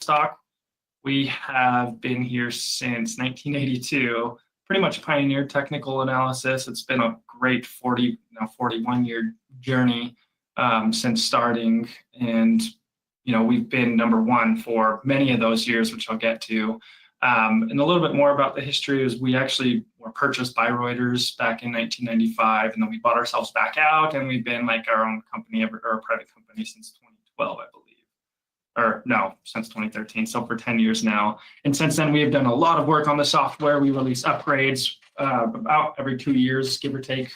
Metastock. We have been here since 1982, pretty much pioneered technical analysis. It's been a great 41-year journey since starting. And, we've been number one for many of those years, which I'll get to. And a little bit more about the history is we actually were purchased by Reuters back in 1995, and then we bought ourselves back out, and we've been like our own company or a private company since 2012, I believe. Or no, since 2013, so for 10 years now. And since then, we have done a lot of work on the software. We release upgrades about every 2 years, give or take.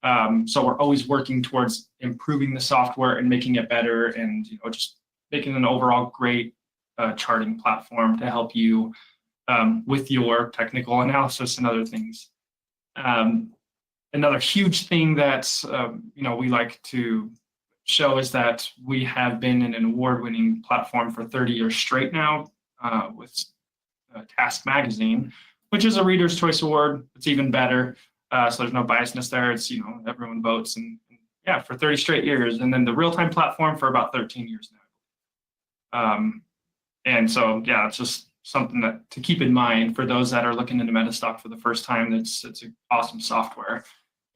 So we're always working towards improving the software and making it better, and just making an overall great charting platform to help you with your technical analysis and other things. Another huge thing that we like to show is that we have been in an award-winning platform for 30 years straight now with Task Magazine, which is a Reader's Choice Award. It's even better, so there's no biasness there. It's everyone votes, and yeah, for 30 straight years, and then the real-time platform for about 13 years now. And so yeah, it's just something that to keep in mind for those that are looking into Metastock for the first time. It's an awesome software.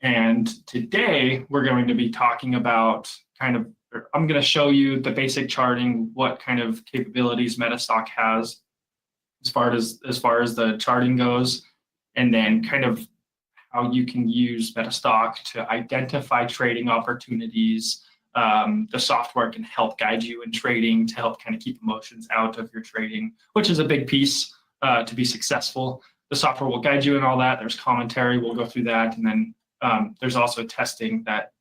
And today we're going to be talking about I'm going to show you the basic charting, what kind of capabilities Metastock has as far as the charting goes, and then kind of how you can use Metastock to identify trading opportunities. The software can help guide you in trading to help kind of keep emotions out of your trading, which is a big piece to be successful. The software will guide you in all that. There's commentary, we'll go through that, and then there's also testing that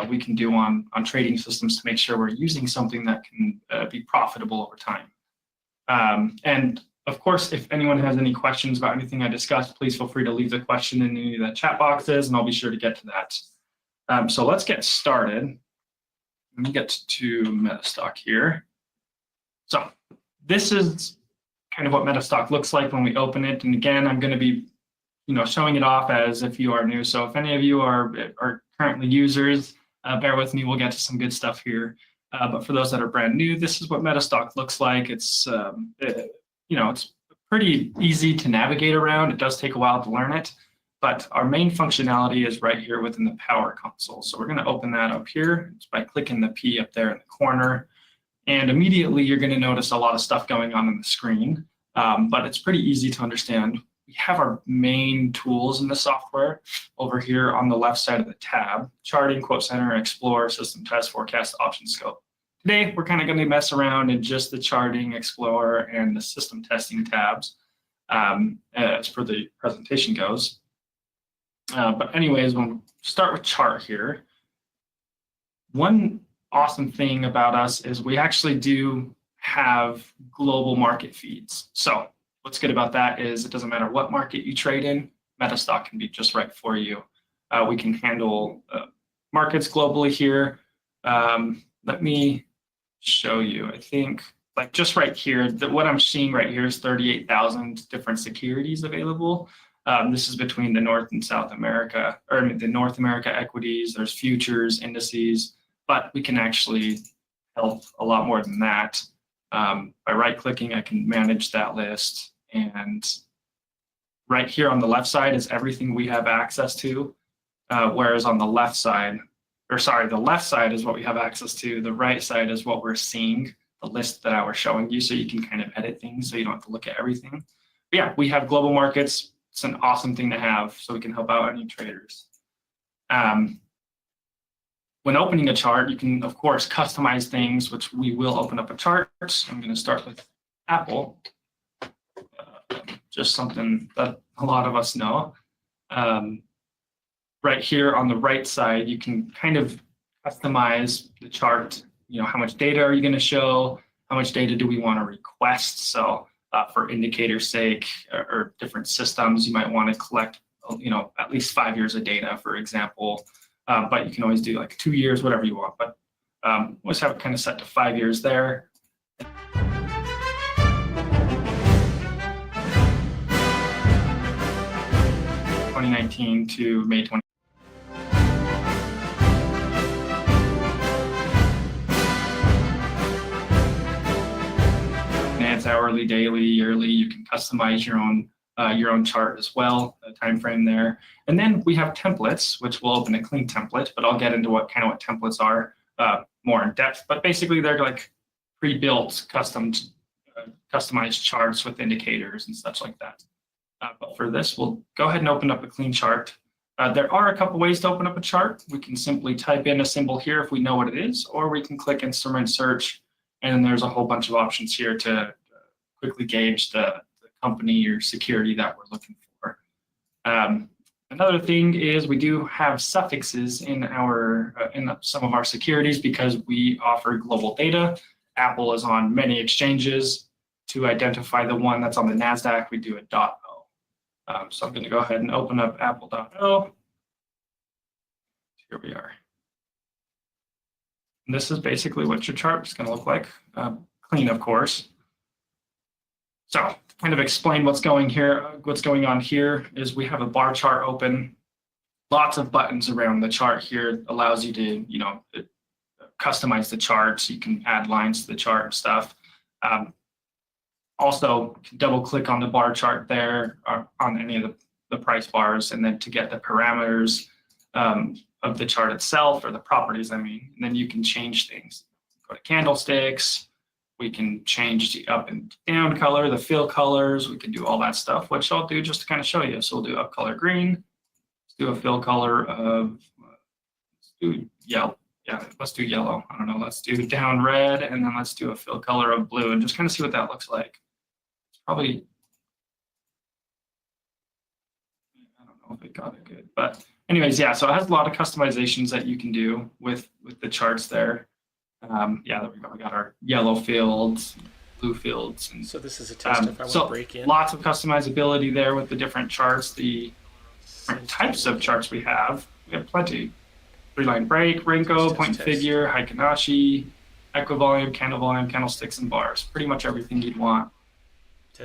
we can do on trading systems to make sure we're using something that can be profitable over time. And of course, if anyone has any questions about anything I discussed, please feel free to leave the question in any of the chat boxes, and I'll be sure to get to that. So let's get started. Let me get to Metastock here. So this is kind of what Metastock looks like when we open it. And again, I'm going to be showing it off as if you are new. So if any of you are currently users, bear with me, we'll get to some good stuff here. But for those that are brand new, this is what Metastock looks like. It's it's pretty easy to navigate around. It does take a while to learn it, but our main functionality is right here within the Power Console. So we're going to open that up here. It's by clicking the P up there in the corner, and immediately you're going to notice a lot of stuff going on the screen, but it's pretty easy to understand. We have our main tools in the software over here on the left side of the tab: Charting, Quote Center, Explore, System Test, Forecast, Option Scope. Today, we're kind of going to mess around in just the Charting, Explorer, and the System Testing tabs as per the presentation goes. But anyways, we'll start with chart here. One awesome thing about us is we actually do have global market feeds. So what's good about that is it doesn't matter what market you trade in, Metastock can be just right for you. We can handle markets globally here. Let me show you. I think like just right here, what I'm seeing right here is 38,000 different securities available. This is between the North and South America, or the North America equities. There's futures, indices, but we can actually help a lot more than that. By right-clicking, I can manage that list. And right here on the left side is everything we have access to, whereas on the left side, the left side is what we have access to. The right side is what we're seeing, the list that I was showing you, so you can kind of edit things so you don't have to look at everything. But yeah, we have global markets. It's an awesome thing to have, so we can help out any traders. When opening a chart, you can, of course, customize things, which we will open up a chart. I'm going to start with Apple, just something that a lot of us know. Right here on the right side, you can kind of customize the chart. How much data are you going to show? How much data do we want to request? So for indicator's sake, or different systems, you might want to collect, at least 5 years of data, for example. But you can always do like 2 years, whatever you want. But let's have it kind of set to 5 years there. 2019 to May 20. hourly, daily, yearly. You can customize your own chart as well, the time frame there. And then we have templates, which will open a clean template, but I'll get into what templates are more in depth. But basically, they're like pre-built, customized charts with indicators and such like that. But for this, we'll go ahead and open up a clean chart. There are a couple ways to open up a chart. We can simply type in a symbol here if we know what it is, or we can click instrument search, and then there's a whole bunch of options here to quickly gauge the company or security that we're looking for. Another thing is we do have suffixes in some of our securities because we offer global data. Apple is on many exchanges. To identify the one that's on the NASDAQ, we do a .o. So I'm going to go ahead and open up apple.o. Here we are. And this is basically what your chart is going to look like. Clean, of course. So to kind of explain what's going on here is we have a bar chart open. Lots of buttons around the chart here. Allows you to, customize the charts. You can add lines to the chart and stuff. Also, double click on the bar chart there or on any of the price bars, and then to get the parameters of the chart itself, or the properties, and then you can change things. Go to candlesticks. We can change the up and down color, the fill colors. We can do all that stuff, which I'll do just to kind of show you. So we'll do up color green. Let's do a fill color of, let's do yellow. Yeah, let's do yellow. I don't know. Let's do down red, and then let's do a fill color of blue, and just kind of see what that looks like. It's probably, I don't know if it got it good, but anyways, yeah. So it has a lot of customizations that you can do with the charts there. Yeah, there we go. We got our yellow fields, blue fields. And, so this is a test if I want to break in. Lots of customizability there with the different charts, the different types of charts we have. We have plenty. Three-line break, Renko, point and figure, Heikinashi, equivolume, candle volume, candlesticks, and bars. Pretty much everything you'd want.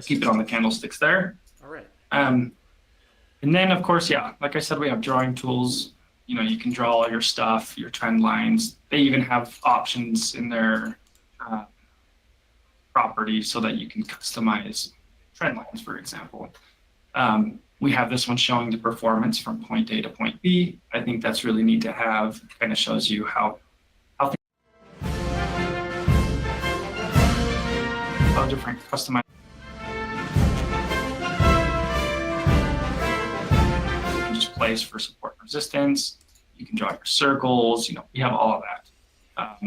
Keep it on the candlesticks there. All right. And then, of course, yeah, like I said, we have drawing tools. You can draw all your stuff, your trend lines. They even have options in their properties so that you can customize trend lines, for example. We have this one showing the performance from point A to point B. I think that's really neat to have. It kind of shows you how different customized. You can just place for support and resistance. You can draw your circles. We have all of that.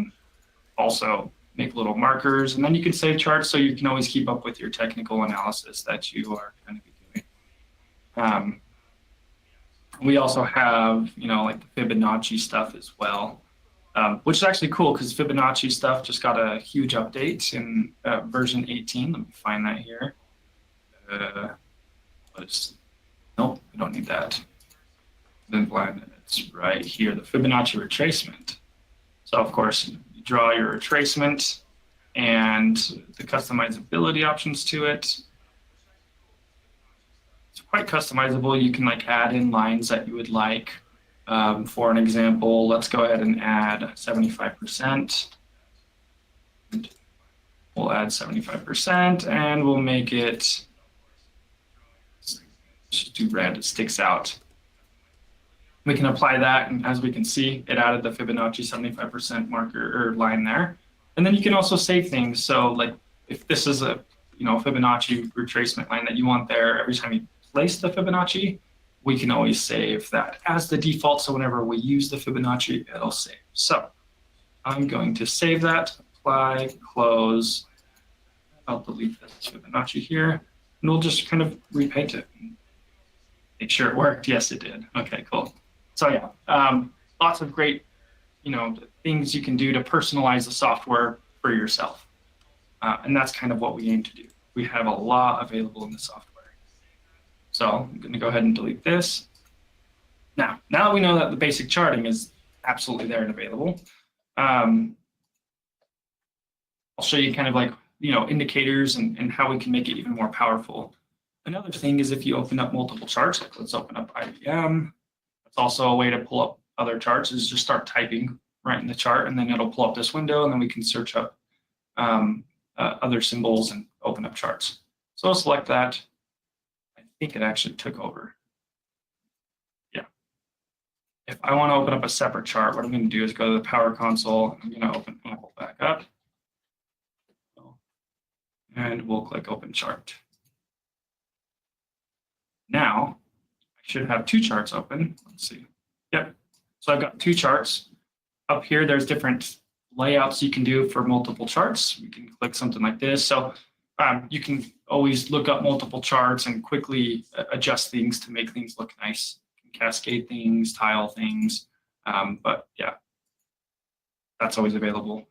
Also, make little markers, and then you can save charts so you can always keep up with your technical analysis that you are going to be doing. We also have, like the Fibonacci stuff as well, which is actually cool because Fibonacci stuff just got a huge update in version 18. Let me find that here. Nope, we don't need that. Then it's right here, the Fibonacci retracement. So of course, you draw your retracement and the customizability options to it. It's quite customizable. You can add in lines that you would like. For an example, let's go ahead and add 75%. We'll add 75% and we'll make it, just do red, it sticks out. We can apply that, and as we can see, it added the Fibonacci 75% marker or line there. And then you can also save things. So if this is a Fibonacci retracement line that you want there, every time you place the Fibonacci, we can always save that as the default. So whenever we use the Fibonacci, it'll save. So I'm going to save that, apply, close. I'll delete this Fibonacci here, and we'll just kind of repaint it. Make sure it worked. Yes, it did. Okay, cool. So yeah, lots of great, things you can do to personalize the software for yourself. And that's kind of what we aim to do. We have a lot available in the software. So I'm going to go ahead and delete this. Now that we know that the basic charting is absolutely there and available, I'll show you kind of indicators and how we can make it even more powerful. Another thing is if you open up multiple charts, let's open up IBM. That's also a way to pull up other charts, is just start typing right in the chart, and then it'll pull up this window, and then we can search up other symbols and open up charts. So I'll select that. I think it actually took over. Yeah. If I want to open up a separate chart, what I'm going to do is go to the Power Console. I'm going to open Apple back up. And we'll click Open Chart. Now, I should have two charts open. Let's see. Yep. So I've got two charts. Up here, there's different layouts you can do for multiple charts. You can click something like this. So you can always look up multiple charts and quickly adjust things to make things look nice. You can cascade things, tile things. But yeah, that's always available.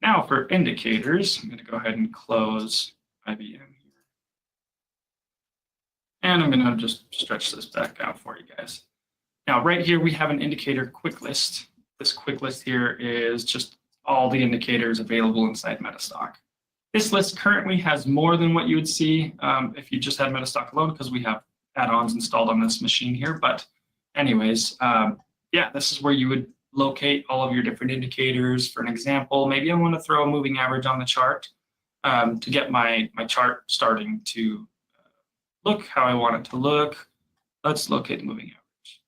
Now for indicators, I'm going to go ahead and close IBM here. And I'm going to just stretch this back out for you guys. Now, right here, we have an indicator quick list. This quick list here is just all the indicators available inside Metastock. This list currently has more than what you would see if you just had Metastock alone, because we have add-ons installed on this machine here. But anyways, yeah, this is where you would locate all of your different indicators. For an example, maybe I want to throw a moving average on the chart to get my chart starting to look how I want it to look. Let's locate the moving average.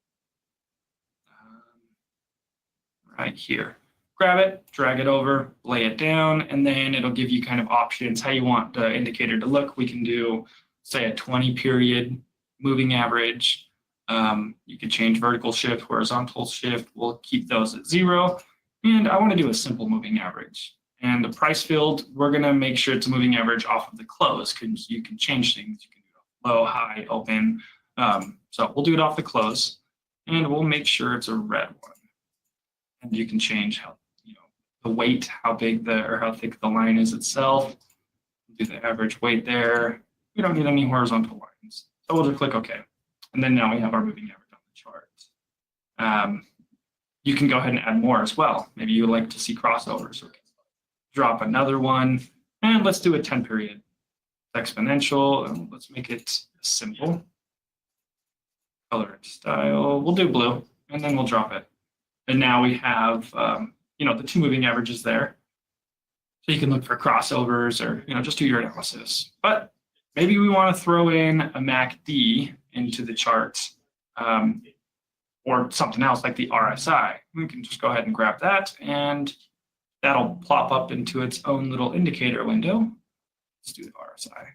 Right here. Grab it, drag it over, lay it down, and then it'll give you kind of options how you want the indicator to look. We can do, say, a 20 period moving average. You could change vertical shift, horizontal shift. We'll keep those at 0. And I want to do a simple moving average. And the price field, we're going to make sure it's a moving average off of the close, because you can change things. You can do low, high, open. So we'll do it off the close, and we'll make sure it's a red one. And you can change how, the weight, how big or how thick the line is itself. Do the average weight there. We don't need any horizontal lines. So we'll just click OK. And then now we have our moving average on the chart. You can go ahead and add more as well. Maybe you would like to see crossovers, or drop another one. And let's do a 10 period exponential. And let's make it simple. Color and style. We'll do blue, and then we'll drop it. And now we have the two moving averages there. So you can look for crossovers, or just do your analysis. But maybe we want to throw in a MACD into the chart, or something else like the RSI. We can just go ahead and grab that, and that'll plop up into its own little indicator window. Let's do the RSI.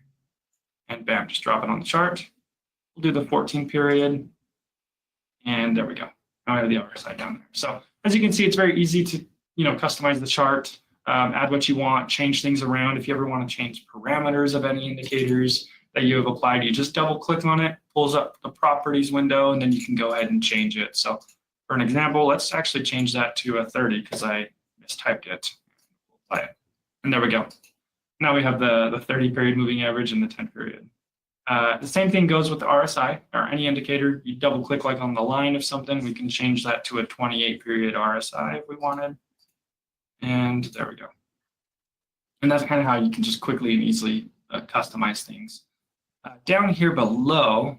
And bam, just drop it on the chart. We'll do the 14 period. And there we go. Now I have the RSI down there. So as you can see, it's very easy to customize the chart, add what you want, change things around. If you ever want to change parameters of any indicators that you have applied, you just double click on it, pulls up the properties window, and then you can go ahead and change it. So for an example, let's actually change that to a 30 because I mistyped it. Apply it. And there we go. Now we have the 30 period moving average and the 10 period. The same thing goes with the RSI, or any indicator. You double click like on the line of something, we can change that to a 28 period RSI if we wanted. And there we go. And that's kind of how you can just quickly and easily customize things. Down here below,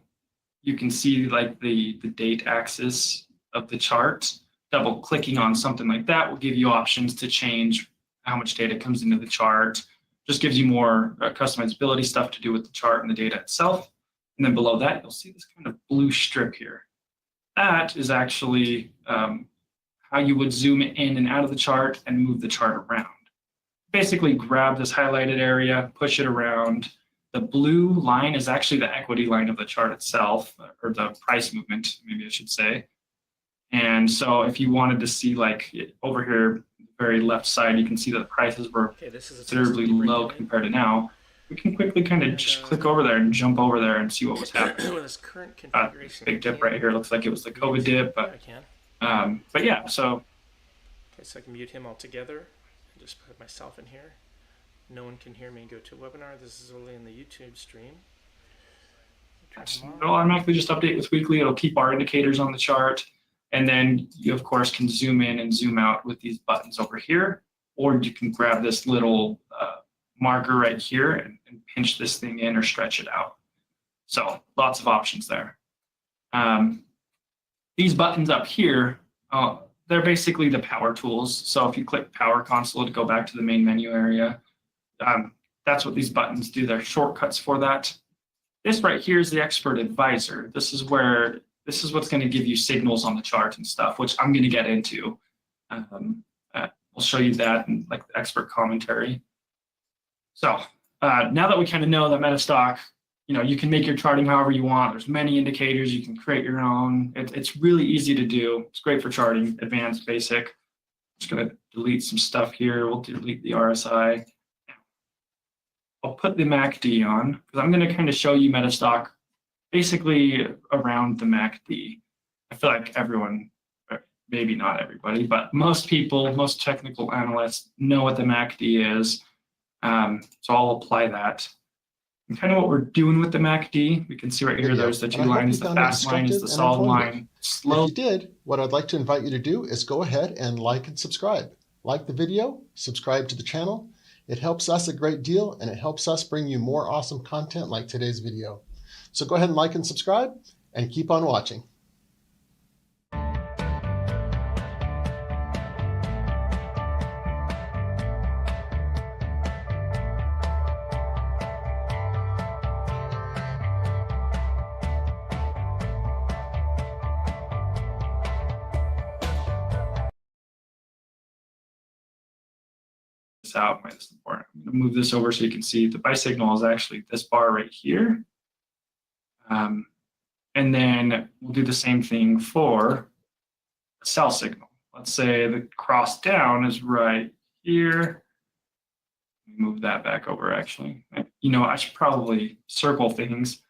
you can see like the date axis of the chart. Double clicking on something like that will give you options to change how much data comes into the chart. Just gives you more customizability stuff to do with the chart and the data itself. And then below that, you'll see this kind of blue strip here. That is actually how you would zoom in and out of the chart and move the chart around. Basically grab this highlighted area, push it around. The blue line is actually the equity line of the chart itself, or the price movement, maybe I should say. And so if you wanted to see like over here, very left side, you can see that the prices were considerably low compared to now. We can quickly kind of just click over there and jump over there and see what was happening. With this current configuration, big dip right here. Looks like it was the COVID dip, but yeah. So okay, so I can mute him altogether. Just put myself in here. No one can hear me. Go to webinar. This is only in the YouTube stream. It'll automatically just update with weekly. It'll keep our indicators on the chart. And then you, of course, can zoom in and zoom out with these buttons over here, or you can grab this little marker right here and pinch this thing in or stretch it out. So lots of options there. These buttons up here, they're basically the power tools. So if you click Power Console to go back to the main menu area, that's what these buttons do. They're shortcuts for that. This right here is the expert advisor. This is what's going to give you signals on the chart and stuff, which I'm going to get into. We'll show you that in like the expert commentary. So now that we kind of know that Metastock, you can make your charting however you want. There's many indicators. You can create your own. It's really easy to do. It's great for charting, advanced, basic. Just going to delete some stuff here. We'll delete the RSI. I'll put the MACD on because I'm going to kind of show you Metastock basically around the MACD. I feel like everyone, maybe not everybody, but most people, most technical analysts know what the MACD is. So I'll apply that. And kind of what we're doing with the MACD, we can see right here, there's the two lines, the fast line is the solid line. Slow. If you did, what I'd like to invite you to do is go ahead and like and subscribe. Like the video, subscribe to the channel. It helps us a great deal, and it helps us bring you more awesome content like today's video. So go ahead and like and subscribe, and keep on watching. Out. I'm going to move this over so you can see the buy signal is actually this bar right here. And then we'll do the same thing for a sell signal. Let's say the cross down is right here. Move that back over actually. I should probably circle things.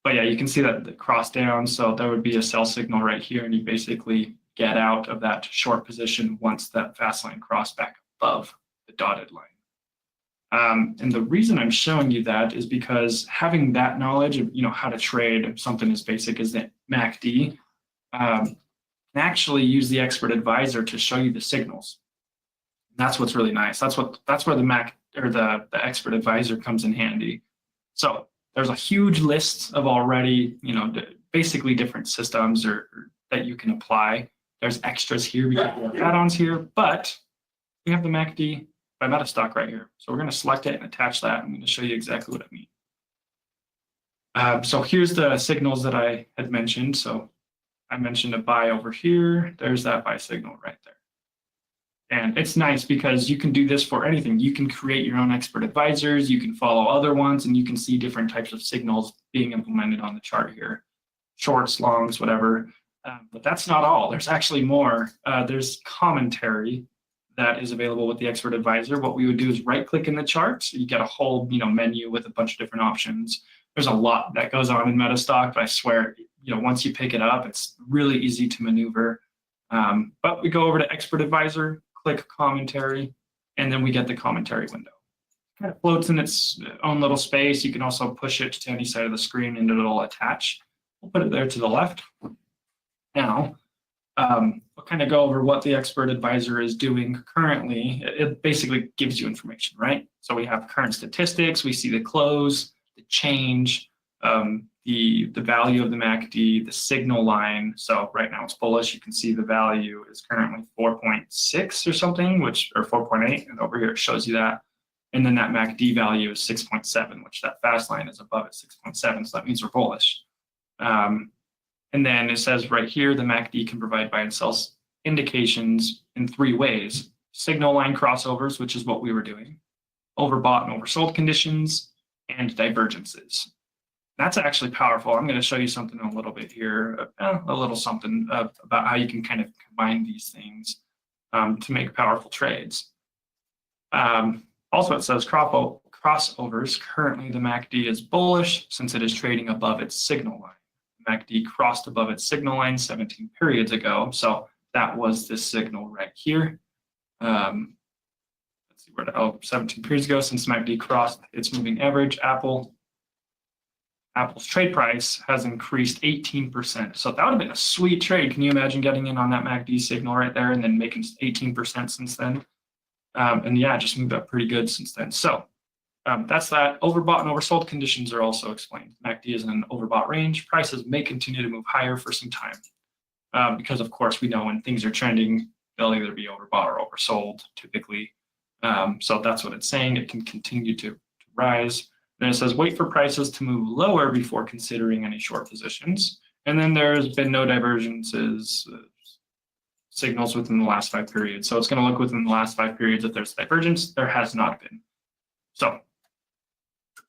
But yeah, you can see that the cross down, so there would be a sell signal right here, and you basically get out of that short position once that fast line crossed back above the dotted line. And the reason I'm showing you that is because having that knowledge of how to trade something as basic as the MACD can actually use the expert advisor to show you the signals. And that's what's really nice. That's where the expert advisor comes in handy. So there's a huge list of already basically different systems that you can apply. There's extras here because we have add-ons here, but we have the MACD by Metastock right here. So we're going to select it and attach that. I'm going to show you exactly what I mean. So here's the signals that I had mentioned. So I mentioned a buy over here. There's that buy signal right there. And it's nice because you can do this for anything. You can create your own expert advisors. You can follow other ones, and you can see different types of signals being implemented on the chart here. Shorts, longs, whatever. But that's not all. There's actually more. There's commentary that is available with the expert advisor. What we would do is right click in the chart. So you get a whole menu with a bunch of different options. There's a lot that goes on in Metastock, but I swear, once you pick it up, it's really easy to maneuver. But we go over to expert advisor, click commentary, and then we get the commentary window. It kind of floats in its own little space. You can also push it to any side of the screen and it'll attach. We'll put it there to the left. Now, we'll kind of go over what the expert advisor is doing currently. It basically gives you information, right? So we have current statistics, we see the close, the change, the value of the MACD, the signal line. So right now it's bullish. You can see the value is currently 4.6 or something, or 4.8, and over here it shows you that. And then that MACD value is 6.7, which that fast line is above at 6.7, so that means we're bullish. And then it says right here, the MACD can provide buy and sell indications in 3 ways. Signal line crossovers, which is what we were doing, overbought and oversold conditions, and divergences. That's actually powerful. I'm going to show you something in a little bit here, a little something about how you can kind of combine these things to make powerful trades. Also, it says crossovers. Currently, the MACD is bullish since it is trading above its signal line. MACD crossed above its signal line 17 periods ago. So that was this signal right here. Let's see where 17 periods ago since MACD crossed its moving average. Apple's trade price has increased 18%. So that would have been a sweet trade. Can you imagine getting in on that MACD signal right there and then making 18% since then? And yeah, just moved up pretty good since then. So that's that. Overbought and oversold conditions are also explained. MACD is in an overbought range. Prices may continue to move higher for some time because, of course, we know when things are trending, they'll either be overbought or oversold typically. So that's what it's saying. It can continue to rise. Then it says wait for prices to move lower before considering any short positions. And then there's been no divergences, signals within the last 5 periods. So it's going to look within the last 5 periods if there's divergence. There has not been. So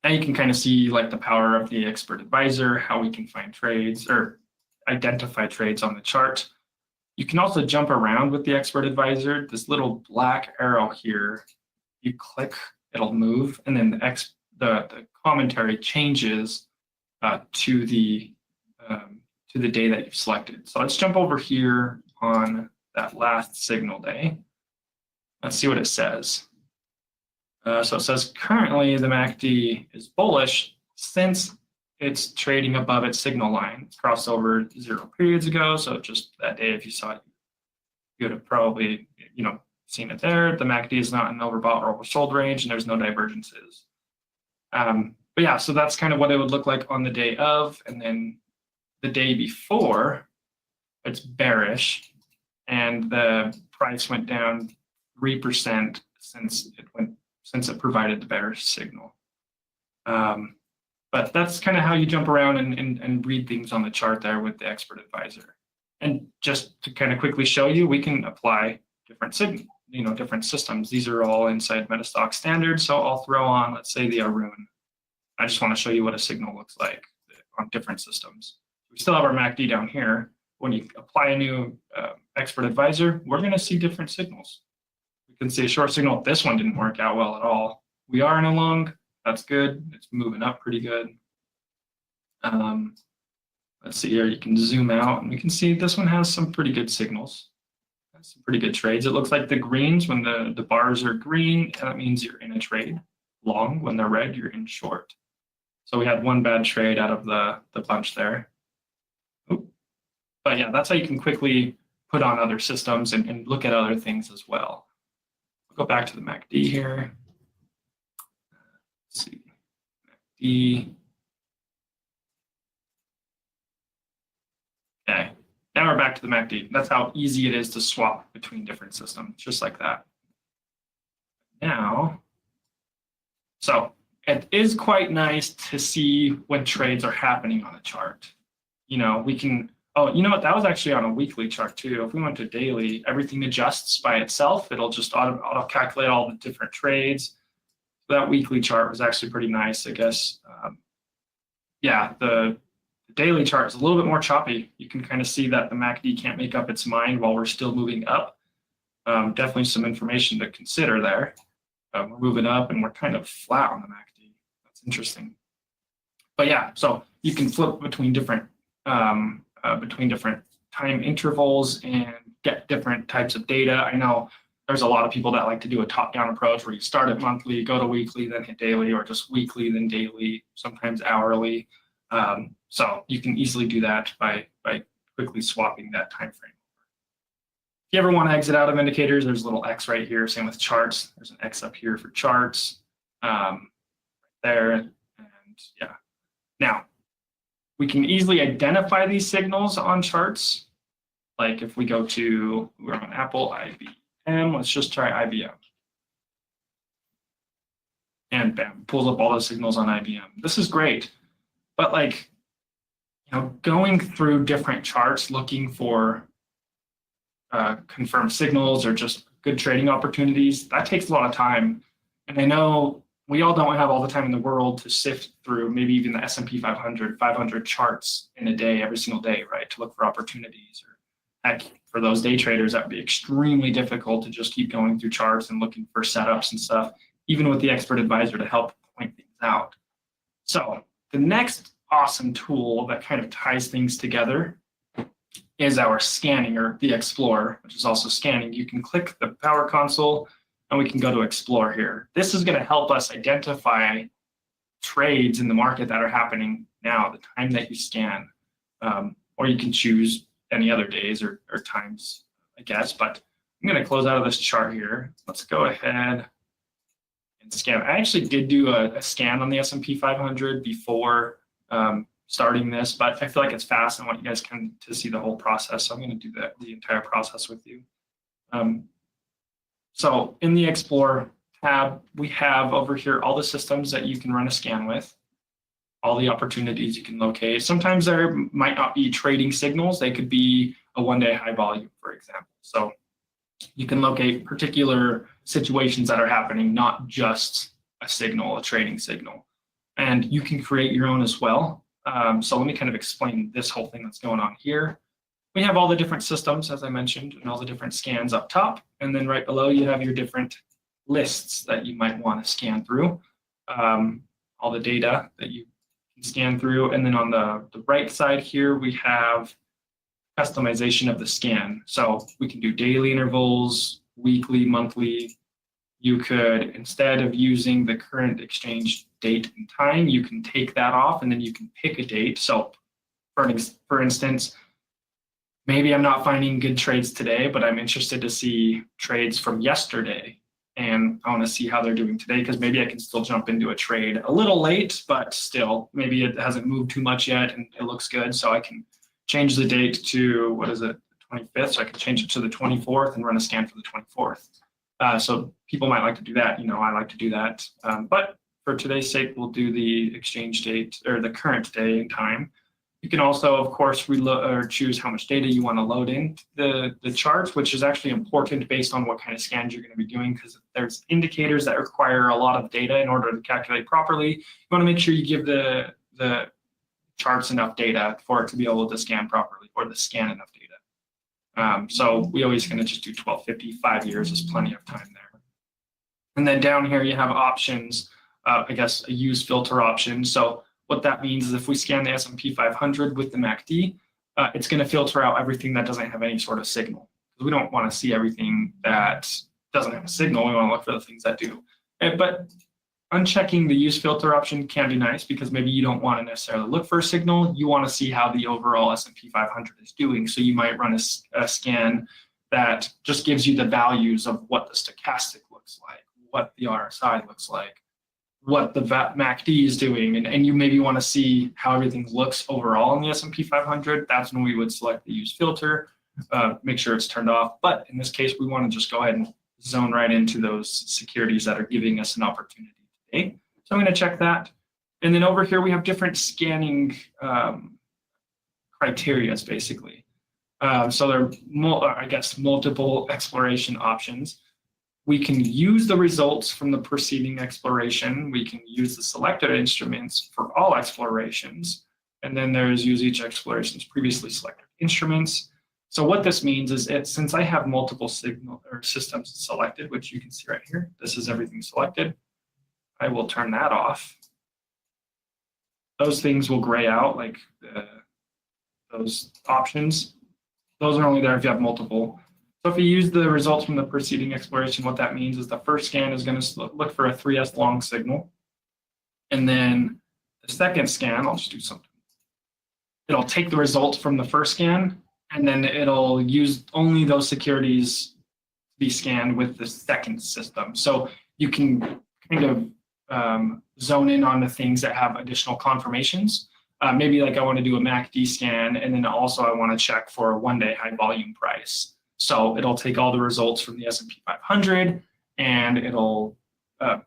now you can kind of see like the power of the expert advisor, how we can find trades or identify trades on the chart. You can also jump around with the expert advisor. This little black arrow here, you click, it'll move, and then the commentary changes to the day that you've selected. So let's jump over here on that last signal day. Let's see what it says. So it says currently the MACD is bullish since it's trading above its signal line. It's crossed over 0 periods ago. So just that day, if you saw it, you would have probably, seen it there. The MACD is not an overbought or oversold range, and there's no divergences. But yeah, so that's kind of what it would look like on the day of, and then the day before, it's bearish, and the price went down 3% since it provided the bearish signal. But that's kind of how you jump around and read things on the chart there with the expert advisor. And just to kind of quickly show you, we can apply different systems. These are all inside Metastock standard. So I'll throw on, let's say, the Arun. I just want to show you what a signal looks like on different systems. We still have our MACD down here. When you apply a new expert advisor, we're going to see different signals. We can see a short signal. This one didn't work out well at all. We are in a long. That's good. It's moving up pretty good. Let's see here. You can zoom out, and we can see this one has some pretty good signals. Has some pretty good trades. It looks like the greens, when the bars are green, that means you're in a trade. Long, when they're red, you're in short. So we had one bad trade out of the bunch there. But yeah, that's how you can quickly put on other systems and look at other things as well. We'll go back to the MACD here. Let's see. MACD. Okay, now we're back to the MACD. That's how easy it is to swap between different systems, just like that. Now, so it is quite nice to see when trades are happening on a chart. We can, oh, you know what? That was actually on a weekly chart too. If we went to daily, everything adjusts by itself. It'll just auto calculate all the different trades. That weekly chart was actually pretty nice, I guess. Yeah, the daily chart is a little bit more choppy. You can kind of see that the MACD can't make up its mind while we're still moving up. Definitely some information to consider there. We're moving up and we're kind of flat on the MACD. That's interesting. But yeah, so you can flip between different time intervals and get different types of data. I know there's a lot of people that like to do a top-down approach where you start at monthly, go to weekly, then hit daily, or just weekly, then daily, sometimes hourly. So you can easily do that by quickly swapping that time frame. If you ever want to exit out of indicators, there's a little X right here. Same with charts. There's an X up here for charts. Right there, and yeah. Now, we can easily identify these signals on charts. Like if we go to, we're on Apple, IBM, let's just try IBM. And bam, pulls up all the signals on IBM. This is great. But going through different charts, looking for confirmed signals or just good trading opportunities, that takes a lot of time. And I know we all don't have all the time in the world to sift through maybe even the S&P 500 charts in a day, every single day, right, to look for opportunities. Or heck, for those day traders, that would be extremely difficult to just keep going through charts and looking for setups and stuff, even with the expert advisor to help point things out. So the next awesome tool that kind of ties things together is our scanning, or the Explorer, which is also scanning. You can click the Power Console and we can go to Explore here. This is going to help us identify trades in the market that are happening now, the time that you scan. Or you can choose any other days or times, I guess. But I'm going to close out of this chart here. Let's go ahead and scan. I actually did do a scan on the S&P 500 before starting this, but I feel like it's fast. I want you guys to see the whole process. So I'm going to do the entire process with you. So in the Explorer tab, we have over here all the systems that you can run a scan with, all the opportunities you can locate. Sometimes there might not be trading signals. They could be a one-day high volume, for example. So you can locate particular situations that are happening, not just a signal, a trading signal. And you can create your own as well. So let me kind of explain this whole thing that's going on here. We have all the different systems, as I mentioned, and all the different scans up top. And then right below, you have your different lists that you might want to scan through, all the data that you can scan through. And then on the right side here, we have customization of the scan. So we can do daily intervals, weekly, monthly. You could, instead of using the current exchange date and time, you can take that off and then you can pick a date. So for instance, maybe I'm not finding good trades today, but I'm interested to see trades from yesterday. And I want to see how they're doing today because maybe I can still jump into a trade a little late, but still, maybe it hasn't moved too much yet and it looks good. So I can change the date to, what is it, 25th? So I can change it to the 24th and run a scan for the 24th. So people might like to do that. I like to do that. But for today's sake, we'll do the exchange date or the current day and time. You can also, of course, choose how much data you want to load in the charts, which is actually important based on what kind of scans you're going to be doing, because there's indicators that require a lot of data in order to calculate properly. You want to make sure you give the charts enough data for it to be able to scan properly, or the scan enough data. So we always kind of just do 1250, 5 years is plenty of time there. And then down here you have options, I guess a use filter option. So what that means is if we scan the S&P 500 with the MACD, it's going to filter out everything that doesn't have any sort of signal. We don't want to see everything that doesn't have a signal. We want to look for the things that do. But unchecking the use filter option can be nice because maybe you don't want to necessarily look for a signal. You want to see how the overall S&P 500 is doing. So you might run a scan that just gives you the values of what the stochastic looks like, what the RSI looks like, what the MACD is doing, and you maybe want to see how everything looks overall in the S&P 500. That's when we would select the use filter, make sure it's turned off. But in this case, we want to just go ahead and zone right into those securities that are giving us an opportunity today. So I'm going to check that. And then over here, we have different scanning criteria, basically. So there are, I guess, multiple exploration options. We can use the results from the preceding exploration. We can use the selected instruments for all explorations. And then there's use each exploration's previously selected instruments. So what this means is since I have multiple signal or systems selected, which you can see right here, this is everything selected. I will turn that off. Those things will gray out, like those options. Those are only there if you have multiple. So if you use the results from the preceding exploration, what that means is the first scan is going to look for a 3S long signal. And then the second scan, I'll just do something. It'll take the results from the first scan, and then it'll use only those securities to be scanned with the second system. So you can kind of zone in on the things that have additional confirmations. Maybe like I want to do a MACD scan, and then also I want to check for a one-day high volume price. So it'll take all the results from the S&P 500 and it'll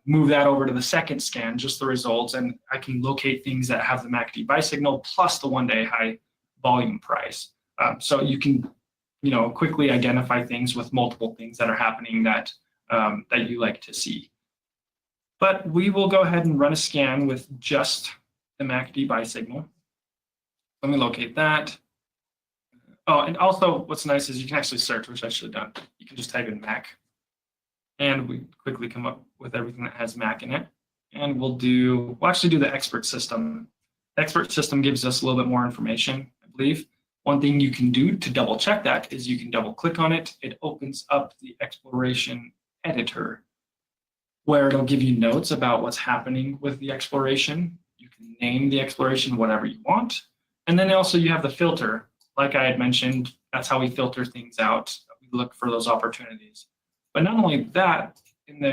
move that over to the second scan, just the results, and I can locate things that have the MACD buy signal plus the one-day high volume price. So you can, quickly identify things with multiple things that are happening that that you like to see. But we will go ahead and run a scan with just the MACD buy signal. Let me locate that. Oh, and also what's nice is you can actually search, which I should have done. You can just type in MAC, and we quickly come up with everything that has MAC in it. And we'll actually do the expert system. The expert system gives us a little bit more information, I believe. One thing you can do to double check that is you can double click on it. It opens up the exploration editor where it'll give you notes about what's happening with the exploration. You can name the exploration whatever you want. And then also you have the filter. Like I had mentioned, that's how we filter things out. We look for those opportunities. But not only that, in the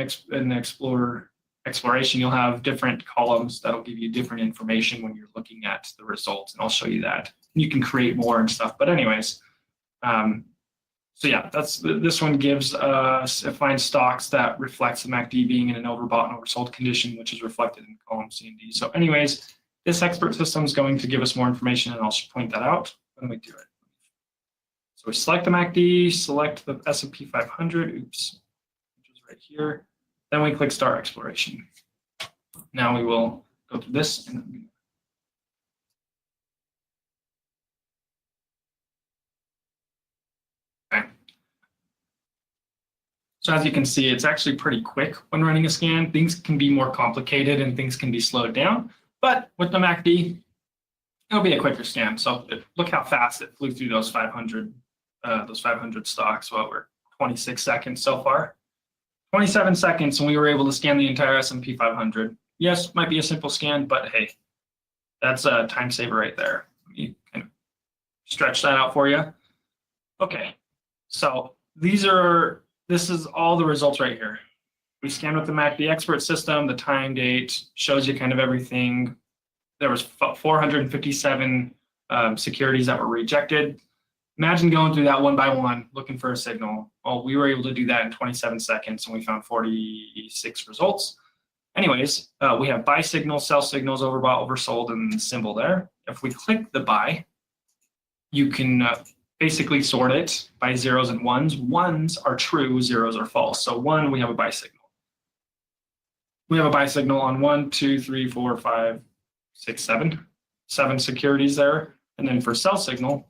exploration, you'll have different columns that'll give you different information when you're looking at the results, and I'll show you that. You can create more and stuff. But anyways, So yeah, this one gives us, it finds stocks that reflects the MACD being in an overbought and oversold condition, which is reflected in column C and D. So anyways, this expert system is going to give us more information, and I'll point that out when we do it. So we select the MACD, select the S&P 500, oops, which is right here. Then we click Start Exploration. Now we will go through this. Okay. So as you can see, it's actually pretty quick when running a scan. Things can be more complicated and things can be slowed down. But with the MACD, it'll be a quicker scan. So look how fast it flew through those 500 stocks. Well, we're 26 seconds so far. 27 seconds, and we were able to scan the entire S&P 500. Yes, might be a simple scan, but hey, that's a time saver right there. Let me kind of stretch that out for you. Okay, so this is all the results right here. We scanned with the MACD expert system, the time, date, shows you kind of everything. There was 457 securities that were rejected. Imagine going through that one by one, looking for a signal. Well, we were able to do that in 27 seconds, and we found 46 results. Anyways, we have buy signals, sell signals, overbought, oversold, and the symbol there. If we click the buy, you can basically sort it by zeros and ones. Ones are true, zeros are false. So one, we have a buy signal. We have a buy signal on 1, 2, 3, 4, 5, 6, 7. 7 securities there. And then for sell signal,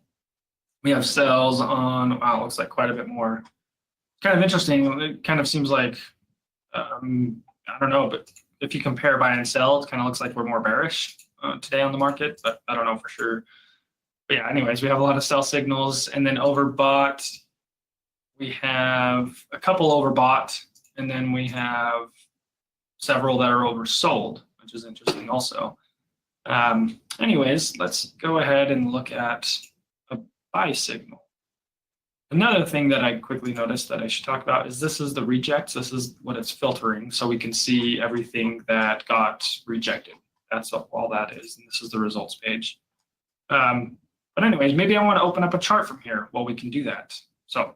we have sells on, wow, looks like quite a bit more. Kind of interesting. It kind of seems like, I don't know, but if you compare buy and sell, it kind of looks like we're more bearish today on the market, but I don't know for sure. But yeah, anyways, we have a lot of sell signals, and then overbought. We have a couple overbought, and then we have several that are oversold, which is interesting also. Anyways, let's go ahead and look at a buy signal. Another thing that I quickly noticed that I should talk about is this is the rejects. This is what it's filtering, so we can see everything that got rejected. That's all that is, and this is the results page. But anyways, maybe I want to open up a chart from here. Well, we can do that. So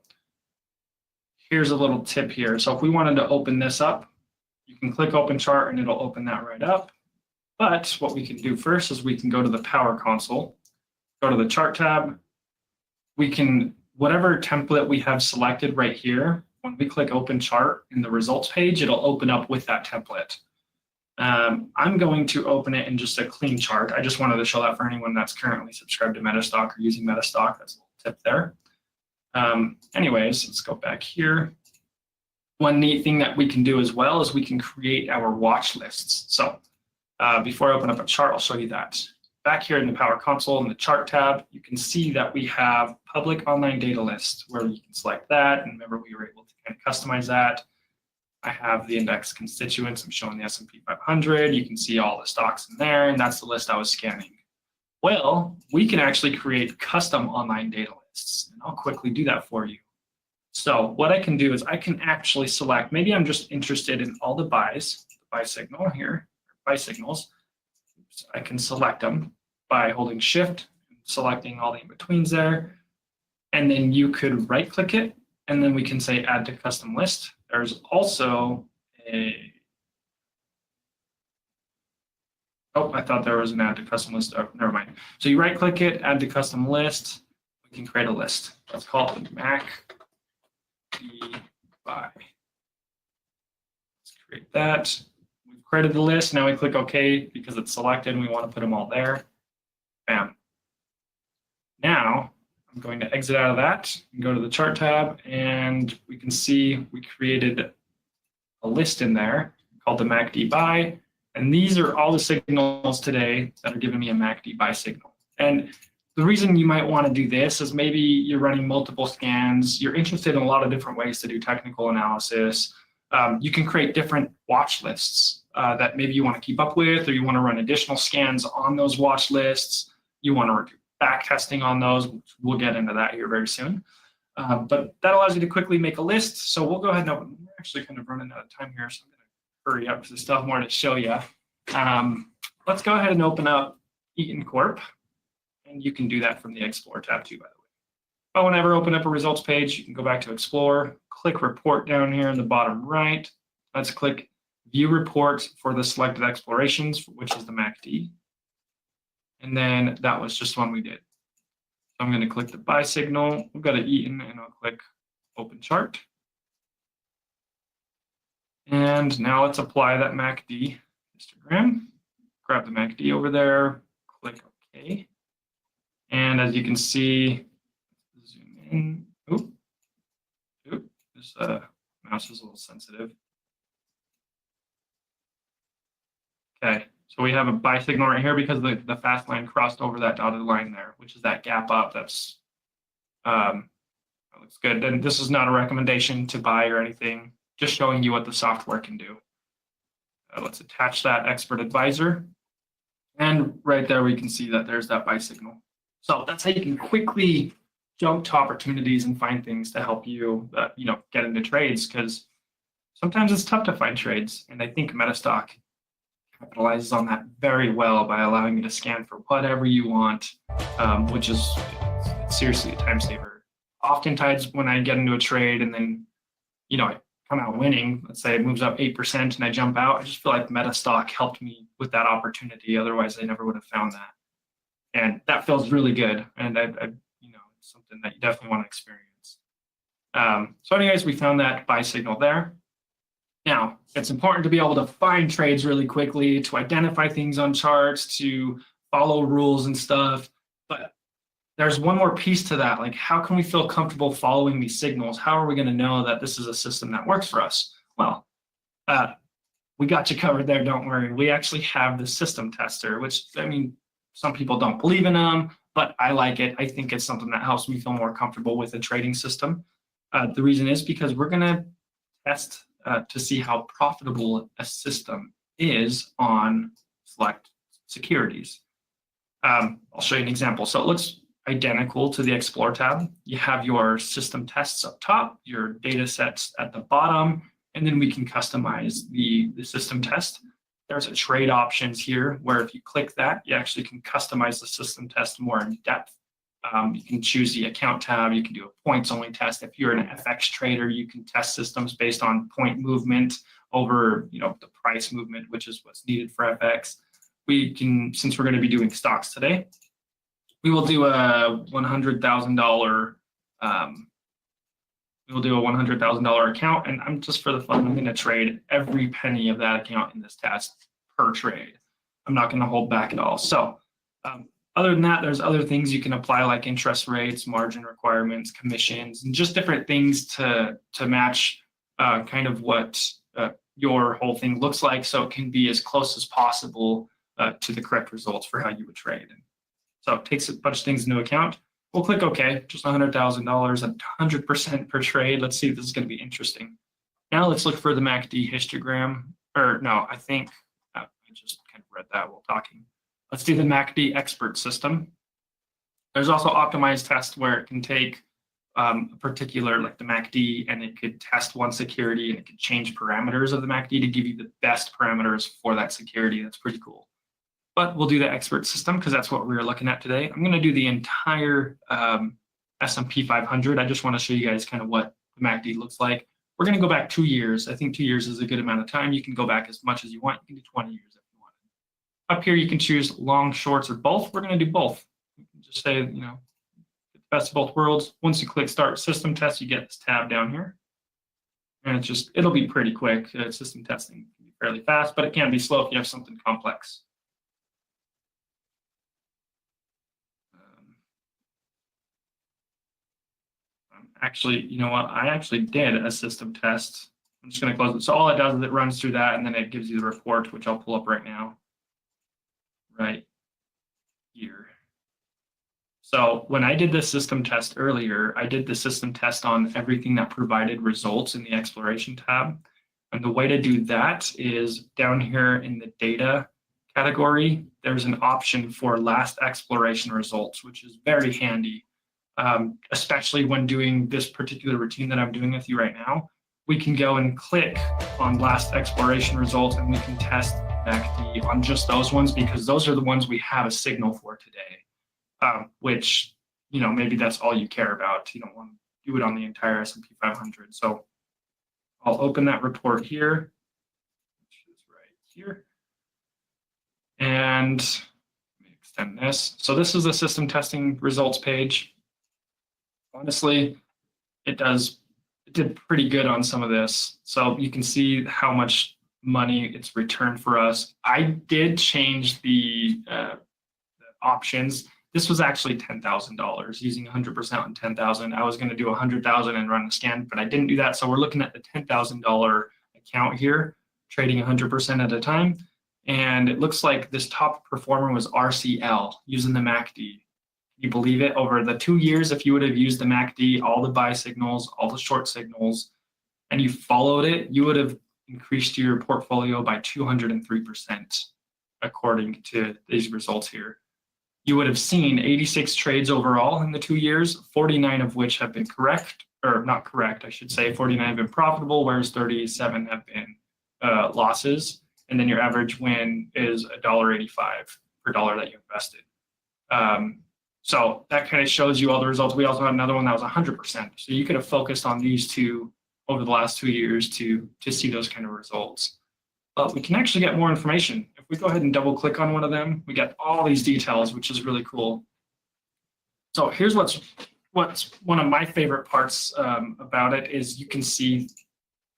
here's a little tip here. So if we wanted to open this up, you can click Open Chart, and it'll open that right up. But what we can do first is we can go to the Power Console, go to the Chart tab. We can, whatever template we have selected right here, when we click Open Chart in the results page, it'll open up with that template. I'm going to open it in just a clean chart. I just wanted to show that for anyone that's currently subscribed to Metastock or using Metastock. That's a little tip there. Anyways, let's go back here. One neat thing that we can do as well is we can create our watch lists. So before I open up a chart, I'll show you that. Back here in the Power Console in the Chart tab, you can see that we have Public Online Data List, where you can select that. And remember, we were able to kind of customize that. I have the index constituents. I'm showing the S&P 500. You can see all the stocks in there, and that's the list I was scanning. Well, we can actually create custom online data lists, and I'll quickly do that for you. So what I can do is I can actually select, maybe I'm just interested in all the buys, the buy signal here, buy signals. So I can select them by holding Shift, selecting all the in-betweens there, and then you could right-click it, and then we can say Add to Custom List. There's also a, oh, I thought there was an Add to Custom List. Oh, never mind. So you right-click it, Add to Custom List. We can create a list. Let's call it MACD buy. Let's create that. We've created the list. Now we click OK because it's selected and we want to put them all there. Bam. Now I'm going to exit out of that and go to the Chart tab, and we can see we created a list in there called the MACD buy, and these are all the signals today that are giving me a MACD buy signal. And the reason you might want to do this is maybe you're running multiple scans, you're interested in a lot of different ways to do technical analysis. You can create different watch lists that maybe you want to keep up with, or you want to run additional scans on those watch lists. You want to back testing on those. We'll get into that here very soon. But that allows you to quickly make a list. So we'll go ahead and open. We're actually kind of running out of time here, so I'm going to hurry up because I still have more to show you. Let's go ahead and open up Eaton Corp. And you can do that from the Explore tab too, by the way. But whenever I open up a results page, you can go back to Explore, click Report down here in the bottom right. Let's click View Report for the selected explorations, which is the MACD. And then that was just one we did. So I'm going to click the buy signal. We've got it eaten, and I'll click Open Chart. And now let's apply that MACD histogram. Grab the MACD over there, click OK. And as you can see, zoom in. This mouse is a little sensitive. Okay, so we have a buy signal right here because the fast line crossed over that dotted line there, which is that gap up. That's that looks good. And this is not a recommendation to buy or anything, just showing you what the software can do. Let's attach that expert advisor. And right there, we can see that there's that buy signal. So that's how you can quickly jump to opportunities and find things to help you, get into trades, because sometimes it's tough to find trades. And I think Metastock capitalizes on that very well by allowing you to scan for whatever you want, which is seriously a time saver. Oftentimes when I get into a trade and then, I come out winning, let's say it moves up 8% and I jump out, I just feel like Metastock helped me with that opportunity. Otherwise, I never would have found that. And that feels really good. And I it's something that you definitely want to experience. So anyways, we found that buy signal there. Now, it's important to be able to find trades really quickly, to identify things on charts, to follow rules and stuff. But there's one more piece to that. Like, how can we feel comfortable following these signals? How are we going to know that this is a system that works for us? Well, we got you covered there, don't worry. We actually have the system tester, which, some people don't believe in them, but I like it. I think it's something that helps me feel more comfortable with a trading system. The reason is because we're going to test to see how profitable a system is on select securities. I'll show you an example. So it looks identical to the Explore tab. You have your system tests up top, your data sets at the bottom, and then we can customize the system test. There's a trade options here where if you click that, you actually can customize the system test more in depth. You can choose the account tab. You can do a points only test. If you're an FX trader, you can test systems based on point movement over, the price movement, which is what's needed for FX. We can, since we're going to be doing stocks today, we will do a $100,000. We'll do a $100,000 account, and I'm just for the fun, I'm going to trade every penny of that account in this test per trade. I'm not going to hold back at all. So other than that, there's other things you can apply, like interest rates, margin requirements, commissions, and just different things to match kind of what your whole thing looks like, so it can be as close as possible to the correct results for how you would trade. And so it takes a bunch of things into account. We'll click OK, just $100,000 at 100% per trade. Let's see if this is going to be interesting. Now let's look for the MACD histogram. Or no, I think I just kind of read that while talking. Let's do the MACD expert system. There's also optimized test where it can take a particular, like the MACD, and it could test one security and it could change parameters of the MACD to give you the best parameters for that security. That's pretty cool. But we'll do the expert system because that's what we're looking at today. I'm going to do the entire S&P 500. I just want to show you guys kind of what the MACD looks like. We're going to go back 2 years. I think 2 years is a good amount of time. You can go back as much as you want. You can do 20 years if you want. Up here, you can choose long, shorts, or both. We're going to do both. You can just say, best of both worlds. Once you click Start System Test, you get this tab down here. And it'll be pretty quick. System testing can be fairly fast, but it can be slow if you have something complex. Actually, you know what? I actually did a system test. I'm just going to close it. So all it does is it runs through that, and then it gives you the report, which I'll pull up right now. Right here. So when I did this system test earlier, I did the system test on everything that provided results in the exploration tab. And the way to do that is down here in the data category, there's an option for last exploration results, which is very handy. Especially when doing this particular routine that I'm doing with you right now, we can go and click on last exploration results, and we can test MACD on just those ones because those are the ones we have a signal for today, which maybe that's all you care about. You don't want to do it on the entire S&P 500. So I'll open that report here, which is right here. And let me extend this. So this is the system testing results page. Honestly, it did pretty good on some of this. So you can see how much money it's returned for us. I did change the options. This was actually $10,000 using 100% on 10,000. I was going to do 100,000 and run a scan, but I didn't do that. So we're looking at the $10,000 account here, trading 100% at a time. And it looks like this top performer was RCL using the MACD. Can you believe it? Over the 2 years, if you would have used the MACD, all the buy signals, all the short signals, and you followed it, you would have increased your portfolio by 203%, according to these results here. You would have seen 86 trades overall in the 2 years, 49 of which have been correct, or not correct, I should say. 49 have been profitable, whereas 37 have been losses. And then your average win is $1.85 per dollar that you invested. So that kind of shows you all the results. We also had another one that was 100%. So you could have focused on these two over the last 2 years to see those kind of results. But we can actually get more information. If we go ahead and double click on one of them, we get all these details, which is really cool. So here's what's one of my favorite parts about it is you can see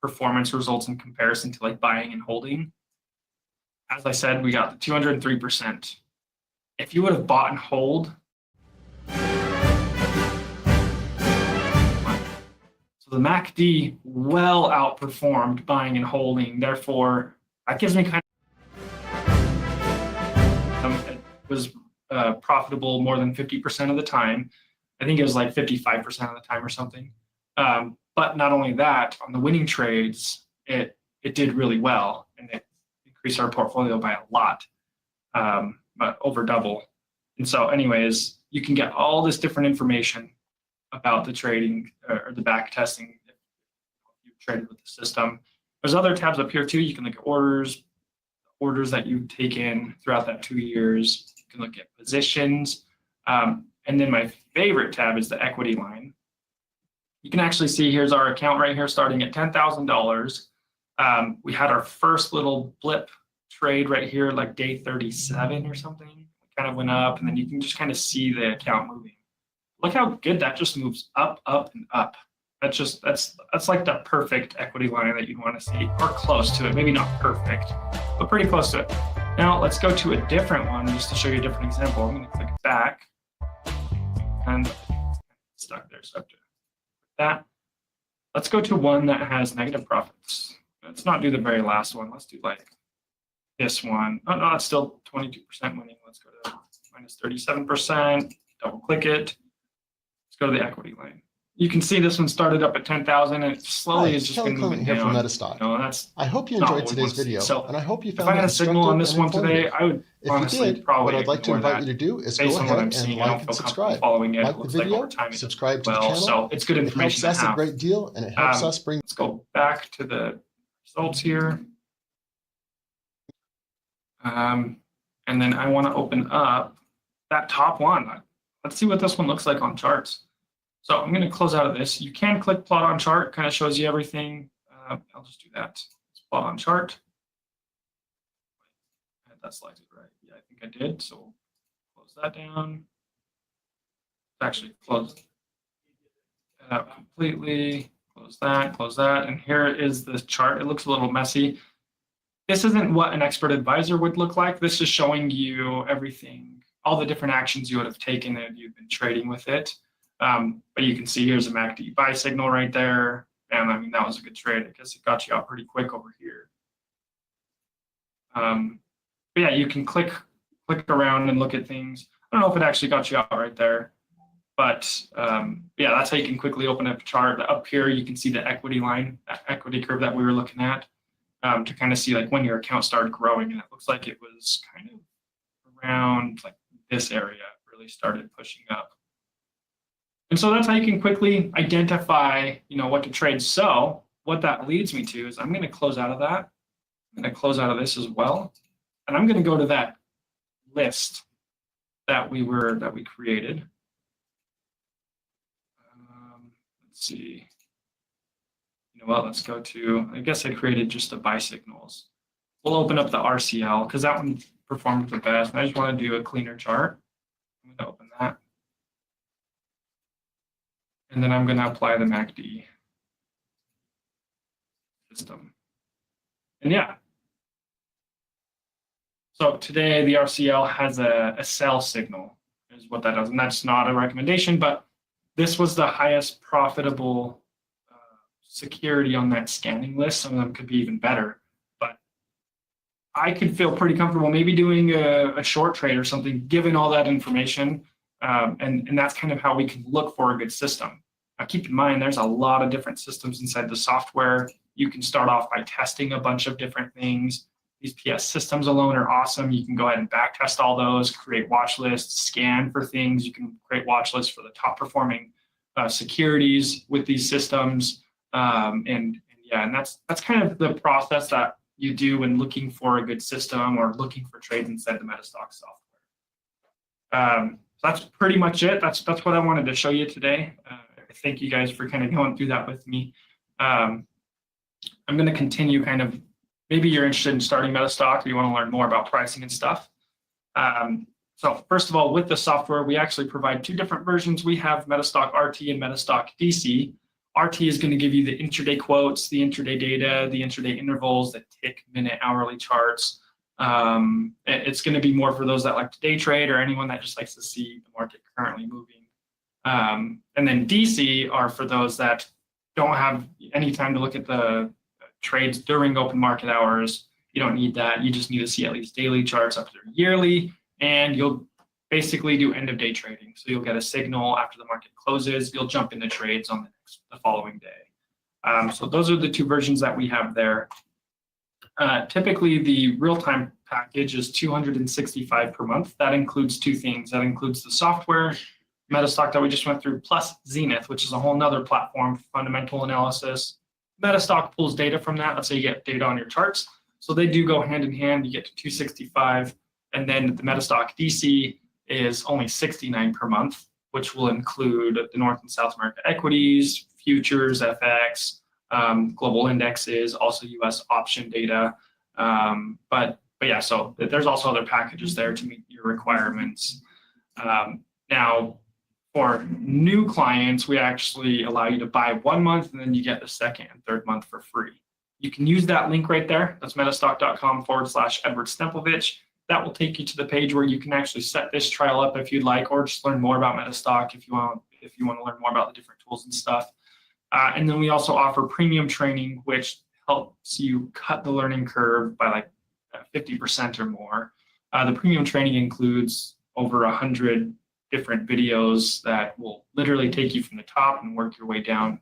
performance results in comparison to like buying and holding. As I said, we got the 203%. If you would have bought and hold, so the MACD well outperformed buying and holding. Therefore, that gives me kind of it was profitable more than 50% of the time. I think it was like 55% of the time or something. But not only that, on the winning trades, it did really well, and it increased our portfolio by a lot, but over double. And so anyways, you can get all this different information about the trading or the back testing if you've traded with the system. There's other tabs up here too. You can look at orders that you've taken throughout that 2 years. You can look at positions. And then my favorite tab is the equity line. You can actually see here's our account right here starting at $10,000. We had our first little blip trade right here, like day 37 or something. It kind of went up, and then you can just kind of see the account moving. Look how good that just moves up, up, and up. That's like the perfect equity line that you'd want to see, or close to it. Maybe not perfect, but pretty close to it. Now let's go to a different one just to show you a different example. I'm going to click back, and stuck there, so I have to that. Let's go to one that has negative profits. Let's not do the very last one. Let's do like this one. Oh no, it's still 22% winning. Let's go to minus 37%. Double click it. Let's go to the equity line. You can see this one started up at 10,000 and it slowly is just been moving here down. from Metastock. That's I hope you not enjoyed what we today's want to see. video, So and I hope you if found I had it a signal on this one instructive and today, I would If honestly you did, probably what I'd like to ignore invite you that. to do is Based go on what I'm ahead and seeing, I like don't and feel comfortable subscribe. following it. Like It the looks like video, over time it subscribe to the well, channel. so it's good It helps information to us a have. great deal, and it helps us bring. Let's go back to the results here. And then I want to open up that top one. Let's see what this one looks like on charts. So I'm going to close out of this. You can click plot on chart, kind of shows you everything. I'll just do that. Let's plot on chart. I had that selected right. Yeah, I think I did. So we'll close that down. Actually, close that out completely. Close that. And here is the chart. It looks a little messy. This isn't what an expert advisor would look like. This is showing you everything, all the different actions you would have taken if you've been trading with it. But you can see here's a MACD buy signal right there. And I mean, that was a good trade. I guess it got you out pretty quick over here. But yeah, you can click around and look at things. I don't know if it actually got you out right there. But yeah, that's how you can quickly open up a chart. Up here, you can see the equity line, that equity curve that we were looking at, to kind of see like when your account started growing. And it looks like it was kind of around like this area, really started pushing up. And so that's how you can quickly identify, what to trade. So what that leads me to is I'm going to close out of that. I'm going to close out of this as well. And I'm going to go to that list that we created. let's see. You know what? Let's go to, I guess I created just the buy signals. We'll open up the RCL because that one performed the best. And I just want to do a cleaner chart. I'm going to open that. And then I'm going to apply the MACD system. And yeah. So today the RCL has a sell signal is what that does. And that's not a recommendation, but this was the highest profitable security on that scanning list. Some of them could be even better, but I could feel pretty comfortable maybe doing a short trade or something, given all that information. And that's kind of how we can look for a good system. Now, keep in mind, there's a lot of different systems inside the software. You can start off by testing a bunch of different things. These PS systems alone are awesome. You can go ahead and back test all those, create watch lists, scan for things. You can create watch lists for the top performing securities with these systems. And that's kind of the process that you do when looking for a good system or looking for trades inside the Metastock software. So that's pretty much it. That's what I wanted to show you today. Thank you guys for kind of going through that with me. I'm going to continue kind of, maybe you're interested in starting Metastock or you want to learn more about pricing and stuff. So first of all, with the software, we actually provide two different versions. We have Metastock RT and Metastock DC. RT is going to give you the intraday quotes, the intraday data, the intraday intervals, the tick, minute, hourly charts. It's going to be more for those that like to day trade or anyone that just likes to see the market currently moving. And then DC are for those that don't have any time to look at the trades during open market hours. You don't need that. You just need to see at least daily charts up to yearly, and you'll basically do end of day trading. So you'll get a signal after the market closes. You'll jump into trades on the following day. So those are the two versions that we have there. Typically, the real-time package is $265 per month. That includes two things. That includes the software, Metastock that we just went through, plus Zenith, which is a whole nother platform for fundamental analysis. Metastock pulls data from that. Let's say you get data on your charts. So they do go hand in hand. You get to $265. And then the Metastock DC is only $69 per month, which will include the North and South America equities, futures, FX, global indexes, also US option data. But yeah, so there's also other packages there to meet your requirements. Now, for new clients, we actually allow you to buy 1 month and then you get the second and third month for free. You can use that link right there. That's metastock.com/Edward Stempelvich. That will take you to the page where you can actually set this trial up if you'd like, or just learn more about Metastock if you want to learn more about the different tools and stuff. And then we also offer premium training, which helps you cut the learning curve by like 50% or more. The premium training includes over 100 different videos that will literally take you from the top and work your way down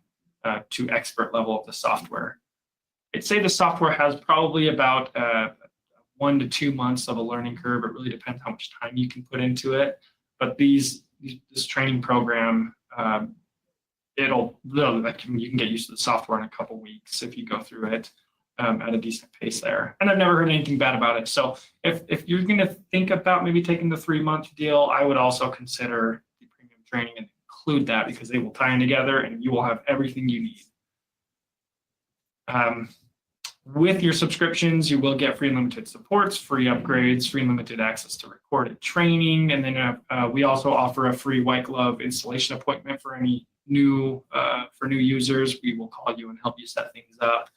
to expert level of the software. I'd say the software has probably about 1 to 2 months of a learning curve. It really depends how much time you can put into it. But this training program, you can get used to the software in a couple weeks if you go through it at a decent pace there. And I've never heard anything bad about it. So if you're going to think about maybe taking the 3-month deal, I would also consider the premium training and include that because they will tie in together and you will have everything you need. With your subscriptions, you will get free and limited supports, free upgrades, free and limited access to recorded training. And then we also offer a free white glove installation appointment for any new users. We will call you and help you set things up,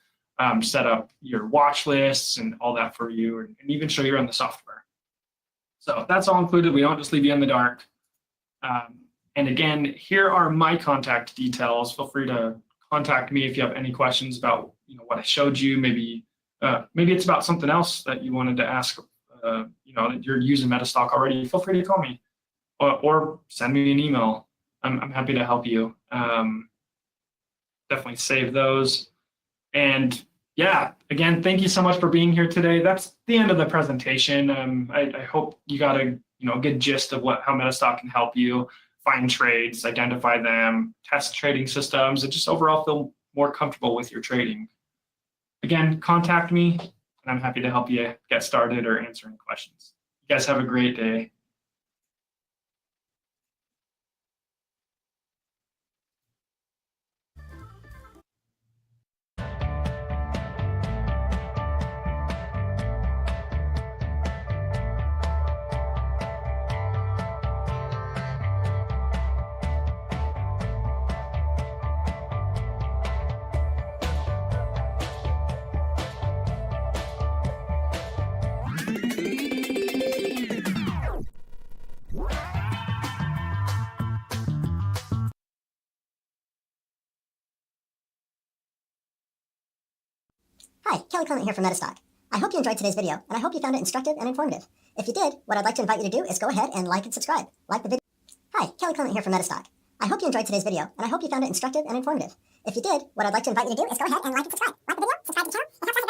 set up your watch lists and all that for you, and even show you around the software. So that's all included. We don't just leave you in the dark. And again, here are my contact details. Feel free to contact me if you have any questions about what I showed you. Maybe it's about something else that you wanted to ask. That you're using Metastock already. Feel free to call me or send me an email. I'm happy to help you. Definitely save those. And yeah, again, thank you so much for being here today. That's the end of the presentation. I hope you got a good gist of how Metastock can help you find trades, identify them, test trading systems, and just overall feel more comfortable with your trading. Again, contact me, and I'm happy to help you get started or answer any questions. You guys have a great day. Hi, Kelly Clement here from Metastock. I hope you enjoyed today's video, and I hope you found it instructive and informative. If you did, what I'd like to invite you to do is go ahead and like and subscribe. Like the video. Hi, Kelly Clement here from Metastock. I hope you enjoyed today's video, and I hope you found it instructive and informative. If you did, what I'd like to invite you to do is go ahead and like and subscribe. Like the video, subscribe to the channel. It helps us